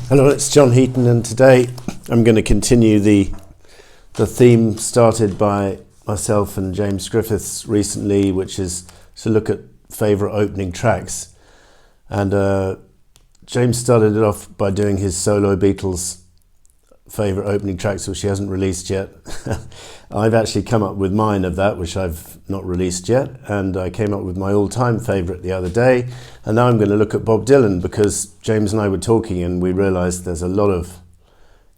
Hello, it's John Heaton, and today I'm going to continue the theme started by myself and James Griffiths recently, which is to look at favourite opening tracks. And James started it off by doing his solo Beatles favourite opening tracks, which he hasn't released yet. I've actually come up with mine of that, which I've not released yet, and I came up with my all-time favourite the other day. And now I'm going to look at Bob Dylan, because James and I were talking and we realised there's a lot of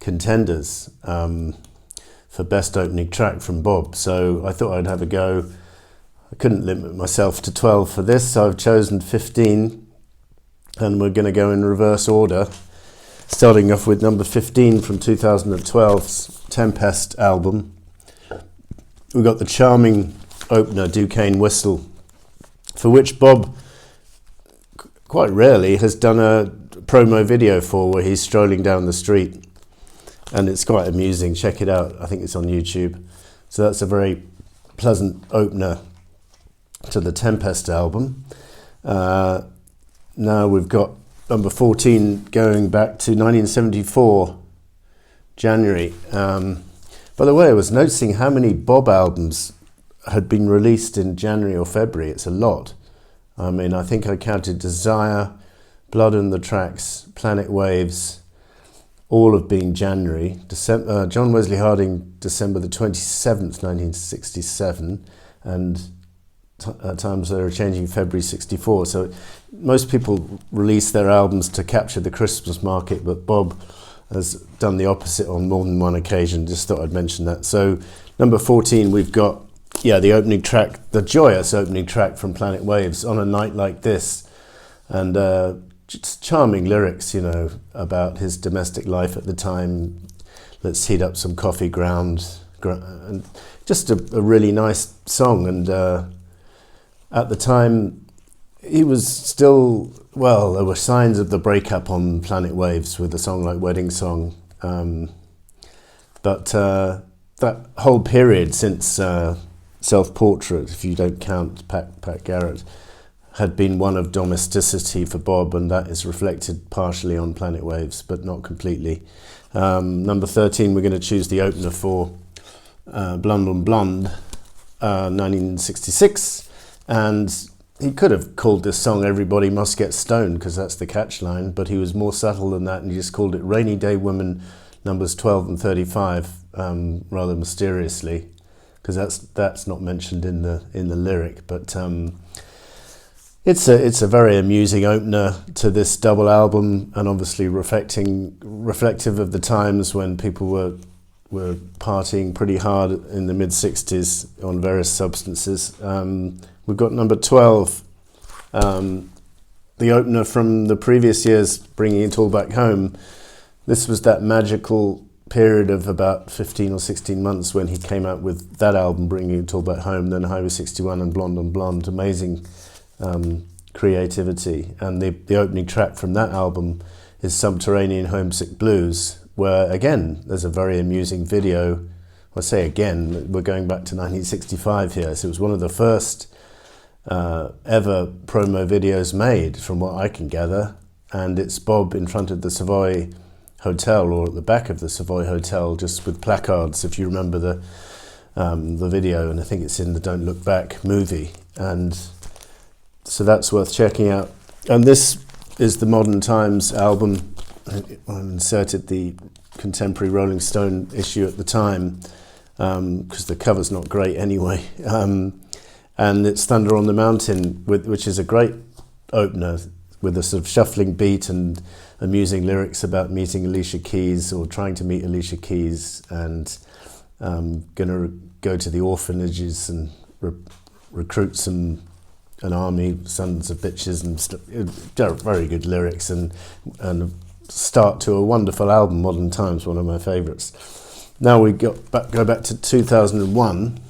contenders for best opening track from Bob. So I thought I'd have a go. I couldn't limit myself to 12 for this, so I've chosen 15, and we're going to go in reverse order, starting off with number 15 from 2012's Tempest album. We've got the charming opener, Duquesne Whistle, for which Bob quite rarely has done a promo video for, where he's strolling down the street, and it's quite amusing. Check it out. I think it's on YouTube. So that's a very pleasant opener to the Tempest album. Now we've got number 14 going back to 1974, January. By the way, I was noticing how many Bob albums had been released in January or February. It's a lot. I mean, I think I counted Desire, Blood on the Tracks, Planet Waves, all have been January. John Wesley Harding, December the 27th, 1967, and at times they were changing, February 64. So most people release their albums to capture the Christmas market, but Bob has done the opposite on more than one occasion. Just thought I'd mention that. So number 14, we've got the opening track, the joyous opening track from Planet Waves, On a Night Like This, and just charming lyrics, you know, about his domestic life at the time. Let's heat up some coffee ground, and just a really nice song. And at the time, he was still, well, there were signs of the breakup on Planet Waves with a song like Wedding Song. But that whole period since Self-Portrait, if you don't count Pat Garrett, had been one of domesticity for Bob, and that is reflected partially on Planet Waves, but not completely. Number 13, we're going to choose the opener for Blonde on Blonde, 1966, and he could have called this song Everybody Must Get Stoned, because that's the catchline, but he was more subtle than that, and he just called it Rainy Day Women, numbers 12 and 35, rather mysteriously, because that's not mentioned in the lyric. But it's a very amusing opener to this double album, and obviously reflective of the times when people were partying pretty hard in the mid-60s on various substances. We've got number 12, the opener from the previous years, Bringing It All Back Home. This was that magical period of about 15 or 16 months when he came out with that album, Bringing It All Back Home, then Highway 61 and Blonde on Blonde. Amazing creativity. And the opening track from that album is Subterranean Homesick Blues, where, again, there's a very amusing video. I say again, we're going back to 1965 here, so it was one of the first ever promo videos made, from what I can gather, and it's Bob in front of the Savoy Hotel, or at the back of the Savoy Hotel, just with placards, if you remember the video, and I think it's in the Don't Look Back movie, and so that's worth checking out. And this is the Modern Times album. I inserted the contemporary Rolling Stone issue at the time, because the cover's not great anyway. And it's Thunder on the Mountain, which is a great opener with a sort of shuffling beat and amusing lyrics about meeting Alicia Keys, or trying to meet Alicia Keys, and going to go to the orphanages and recruit an army, sons of bitches, and very good lyrics, and start to a wonderful album, Modern Times, one of my favourites. Now we go back to 2001,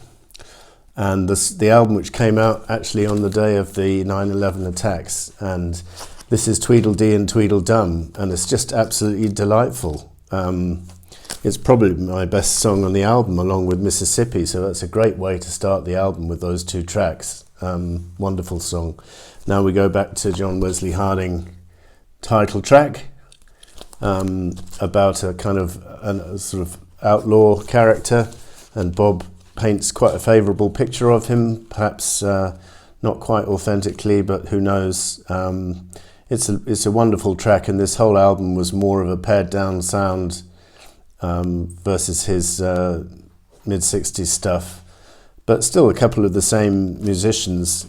and the album which came out actually on the day of the 9/11 attacks, and this is Tweedledee and Tweedledum, and it's just absolutely delightful. It's probably my best song on the album, along with Mississippi, so that's a great way to start the album, with those two tracks. Wonderful song. Now we go back to John Wesley Harding title track, about a kind of a sort of outlaw character, and Bob paints quite a favourable picture of him, perhaps not quite authentically, but who knows. It's a wonderful track, and this whole album was more of a pared down sound versus his mid-60s stuff, but still a couple of the same musicians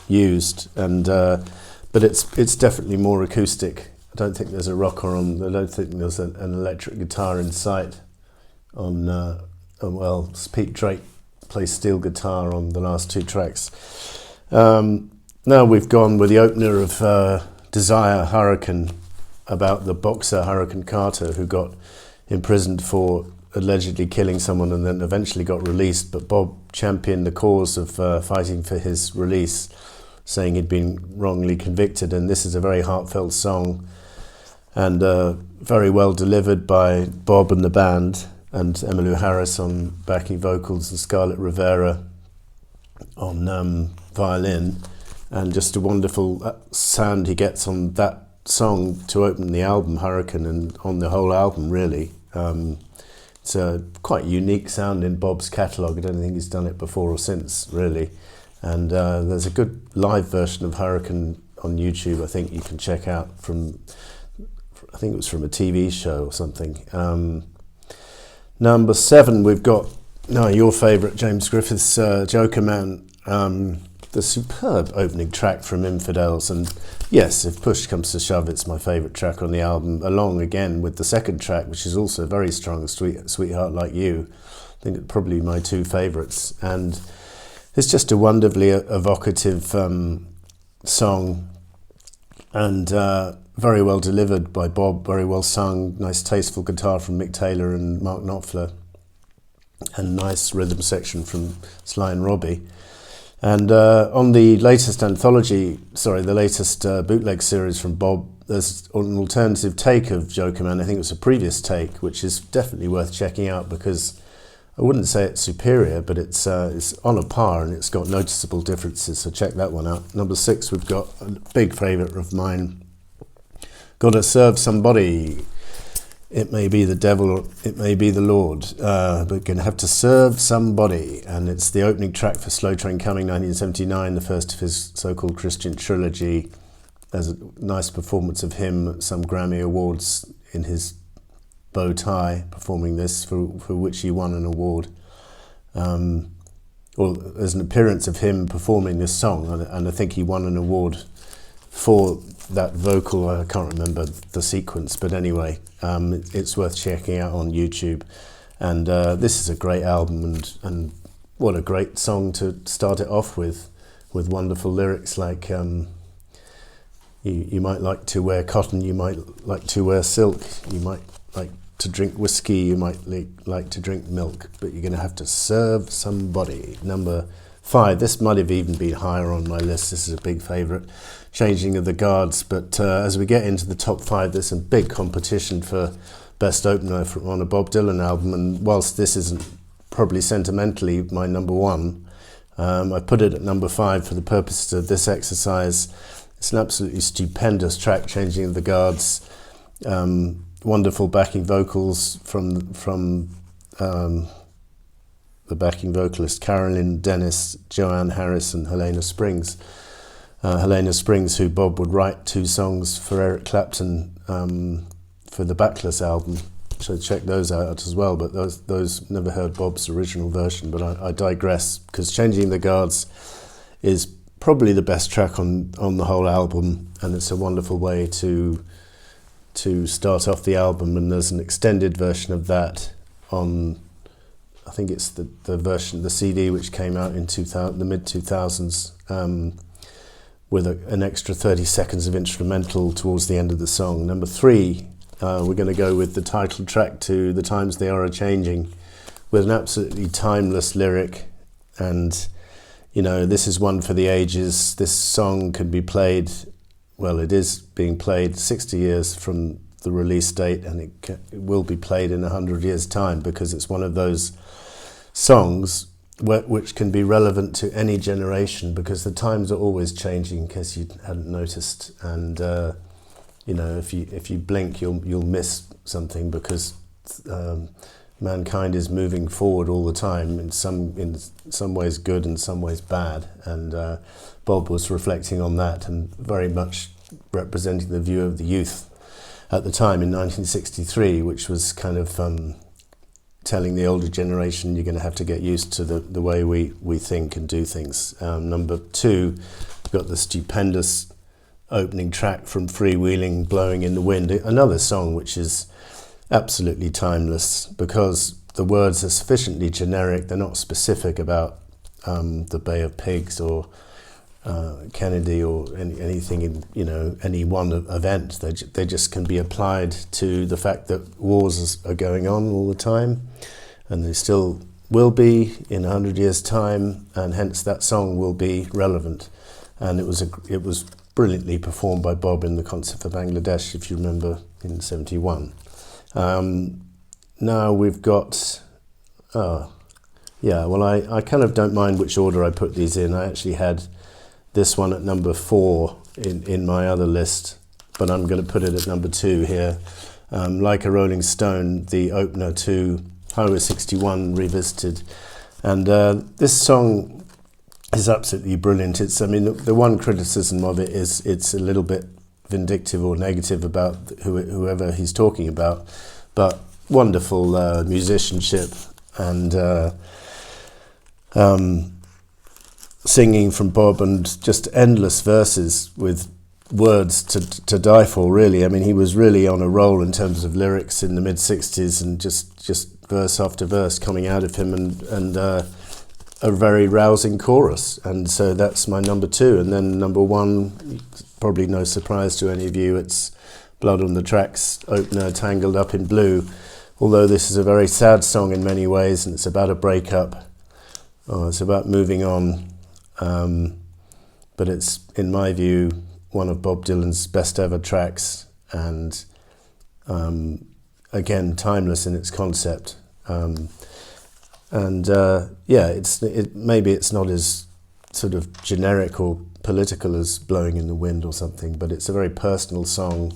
used, and but it's definitely more acoustic. I don't think there's a rocker on. I don't think there's an electric guitar in sight on. Well, Pete Drake plays steel guitar on the last two tracks. Now we've gone with the opener of Desire, Hurricane, about the boxer Hurricane Carter, who got imprisoned for allegedly killing someone and then eventually got released, but Bob championed the cause of fighting for his release, saying he'd been wrongly convicted, and this is a very heartfelt song, and very well delivered by Bob and the band, and Emmylou Harris on backing vocals and Scarlett Rivera on violin, and just a wonderful sound he gets on that song to open the album, Hurricane, and on the whole album, really. It's a quite unique sound in Bob's catalogue. I don't think he's done it before or since, really. And there's a good live version of Hurricane on YouTube, I think you can check out I think it was from a TV show or something. Number 7, we've got your favourite, James Griffiths' Joker Man, the superb opening track from Infidels, and yes, if push comes to shove, it's my favourite track on the album, along again with the second track, which is also very strong, Sweetheart Like You. I think it's probably my two favourites, and it's just a wonderfully evocative song, and very well delivered by Bob, very well sung, nice tasteful guitar from Mick Taylor and Mark Knopfler, and nice rhythm section from Sly and Robbie. And on the latest the latest bootleg series from Bob, there's an alternative take of Joker Man. I think it was a previous take, which is definitely worth checking out, because I wouldn't say it's superior, but it's on a par, and it's got noticeable differences, so check that one out. Number 6, we've got a big favourite of mine, Gotta Serve Somebody. It may be the devil, or it may be the Lord, but gonna have to serve somebody. And it's the opening track for Slow Train Coming, 1979, the first of his so-called Christian trilogy. There's a nice performance of him at some Grammy Awards in his bow tie, performing this, for which he won an award. There's an appearance of him performing this song, and I think he won an award for that vocal. I can't remember the sequence, but anyway, it's worth checking out on YouTube. And this is a great album, and what a great song to start it off with wonderful lyrics like you might like to wear cotton, you might like to wear silk, you might like to drink whiskey, you might like to drink milk, but you're going to have to serve somebody. Number 5, this might have even been higher on my list. This is a big favourite, Changing of the Guards. But as we get into the top 5, there's some big competition for best opener on a Bob Dylan album. And whilst this isn't probably sentimentally my number 1, I put it at number 5 for the purposes of this exercise. It's an absolutely stupendous track, Changing of the Guards. Wonderful backing vocals from the backing vocalist Carolyn Dennis, Joanne Harris and Helena Springs. Helena Springs, who Bob would write 2 songs for Eric Clapton for the Backless album, so check those out as well, but those never heard Bob's original version, but I digress, because Changing the Guards is probably the best track on the whole album, and it's a wonderful way to start off the album. And there's an extended version of that on, I think it's the version, the CD, which came out in the mid-2000s, with an extra 30 seconds of instrumental towards the end of the song. Number 3, we're going to go with the title track to The Times They Are A-Changing, with an absolutely timeless lyric. And, you know, this is one for the ages. This song can be played, well, it is being played 60 years from the release date, and it will be played in 100 years' time, because it's one of those songs which can be relevant to any generation, because the times are always changing, in case you hadn't noticed. And if you blink, you'll miss something, because mankind is moving forward all the time, in some ways good and some ways bad, and Bob was reflecting on that and very much representing the view of the youth at the time in 1963, which was kind of telling the older generation, you're going to have to get used to the way we think and do things. Number 2, we've got the stupendous opening track from Freewheeling, Blowing in the Wind, another song which is absolutely timeless, because the words are sufficiently generic, they're not specific about the Bay of Pigs or Kennedy or anything in any one event. They just can be applied to the fact that wars are going on all the time, and they still will be in 100 years' time, and hence that song will be relevant. And it was brilliantly performed by Bob in the concert for Bangladesh, if you remember, in '71. Now we've got, I kind of don't mind which order I put these in. I actually had this one at number 4 in my other list, but I'm going to put it at number 2 here. Like a Rolling Stone, the opener to Highway 61 revisited. And this song is absolutely brilliant. The one criticism of it is it's a little bit vindictive or negative about whoever he's talking about, but wonderful musicianship and singing from Bob, and just endless verses with words to die for, really. I mean, he was really on a roll in terms of lyrics in the mid-60s, and just verse after verse coming out of him, and a very rousing chorus. And so that's my number 2. And then number 1, probably no surprise to any of you, it's Blood on the Tracks opener, Tangled Up in Blue. Although this is a very sad song in many ways, and it's about a breakup, it's about moving on. But it's, in my view, one of Bob Dylan's best ever tracks, and again, timeless in its concept. Maybe it's not as sort of generic or political as Blowing in the Wind or something, but it's a very personal song,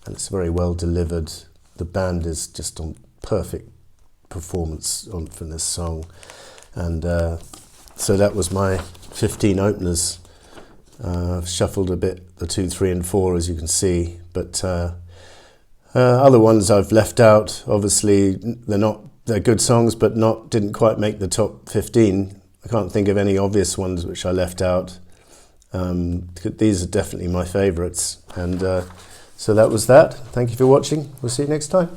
and it's very well delivered. The band is just on perfect performance from this song, and so that was my 15 openers. I've shuffled a bit, the 2, 3 and 4, as you can see, but other ones I've left out. Obviously they're good songs, but didn't quite make the top 15. I can't think of any obvious ones which I left out. These are definitely my favourites, and so that was that. Thank you for watching. We'll see you next time.